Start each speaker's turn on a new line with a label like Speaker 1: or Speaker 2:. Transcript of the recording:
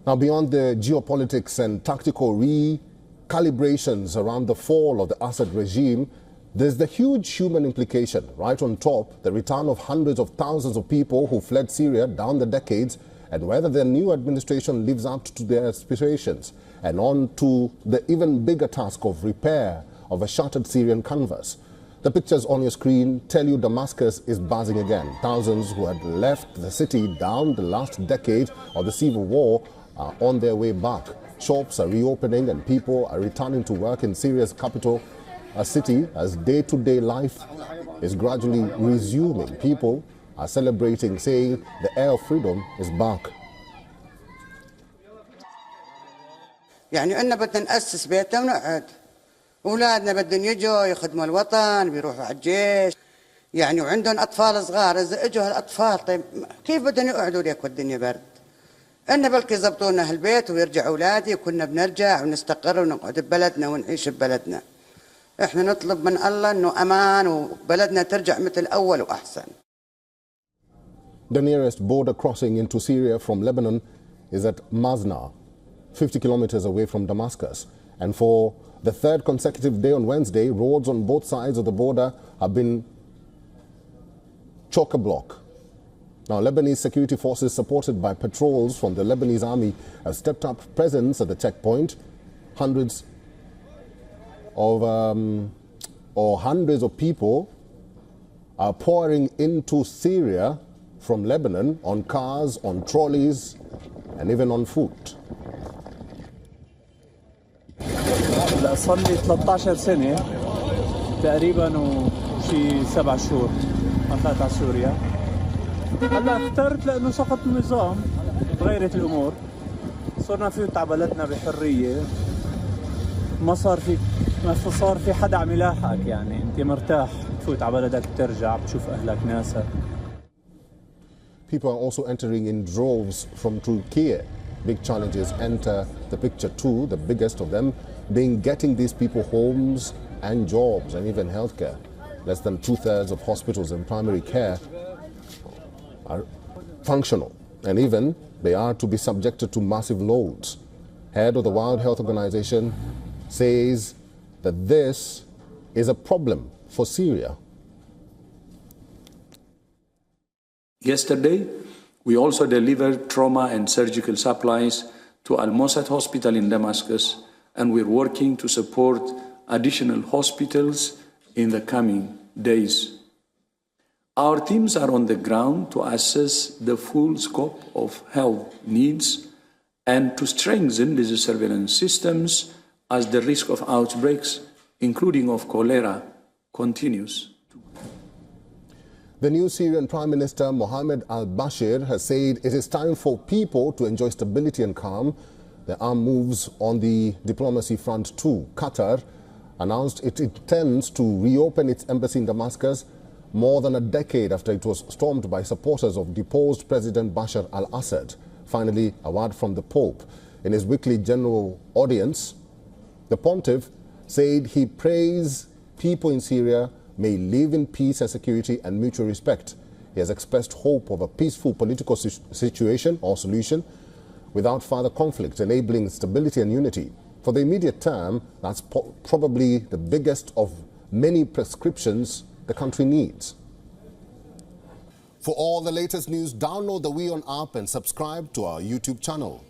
Speaker 1: Now, beyond the geopolitics and tactical recalibrations around the fall of the Assad regime, there's the huge human implication. Right on top, the return of hundreds of thousands of people who fled Syria down the decades, and whether the new administration lives up to their aspirations, and on to the even bigger task of repair of a shattered Syrian canvas. The pictures on your screen tell you Damascus is buzzing again. Thousands who had left the city down the last decade of the civil war are on their way back. Shops are reopening and people are returning to work in Syria's capital, a city as day-to-day life is gradually resuming. People are celebrating, saying the air of freedom is back.
Speaker 2: يعني عندنا بدنا نأسس بيتنا ونقعد. أولادنا بدهم يجوا يخدموا الوطن بيروحوا على الجيش. يعني وعندهم أطفال صغار، إذا إجوا هالأطفال طيب كيف بدهم يقعدوا ليك والدنيا برد؟ إن بلكي يزبطوا لنا هالبيت ويرجع أولادي وكنا بنرجع ونستقر ونقعد ببلدنا ونعيش ببلدنا. إحنا نطلب من الله إنه أمان وبلدنا ترجع مثل أول وأحسن.
Speaker 1: The nearest border crossing into Syria from Lebanon is at Masna, 50 kilometers away from Damascus. And for the third consecutive day on Wednesday, roads on both sides of the border have been chock-a-block. Now, Lebanese security forces, supported by patrols from the Lebanese army, have stepped up presence at the checkpoint. Hundreds of people are pouring into Syria from Lebanon on cars, on trolleys, and even on foot.
Speaker 3: صار لي 13 سنة تقريبا وشي 7 شهور ما طلعت على سوريا. هلا اخترت لأنه سقط النظام، تغيرت الأمور، صرنا نفوت على بلدنا بحرية، ما صار في حدا عم يلاحقك، يعني أنت مرتاح تفوت على بلدك بترجع بتشوف أهلك ناسك.
Speaker 1: People are also entering in droves from Turkey. Big challenges enter the picture too, the biggest of them being getting these people homes and jobs and even healthcare. Less than 2/3 of hospitals and primary care are functional, and even they are to be subjected to massive loads. Head of the World Health Organization says that this is a problem for Syria.
Speaker 4: Yesterday, we also delivered trauma and surgical supplies to Al-Mossad Hospital in Damascus, and we're working to support additional hospitals in the coming days. Our teams are on the ground to assess the full scope of health needs and to strengthen the surveillance systems as the risk of outbreaks, including of cholera, continues.
Speaker 1: The new Syrian Prime Minister Mohammed al-Bashir has said it is time for people to enjoy stability and calm. There are moves on the diplomacy front too. Qatar announced it intends to reopen its embassy in Damascus more than a decade after it was stormed by supporters of deposed President Bashar Al-Assad. Finally, a word from the Pope. In his weekly general audience, the pontiff said he prays people in Syria may live in peace and security and mutual respect. He has expressed hope of a peaceful political situation or solution without further conflict, enabling stability and unity. For the immediate term, that's probably the biggest of many prescriptions the country needs. For all the latest news, download the WION app and subscribe to our YouTube channel.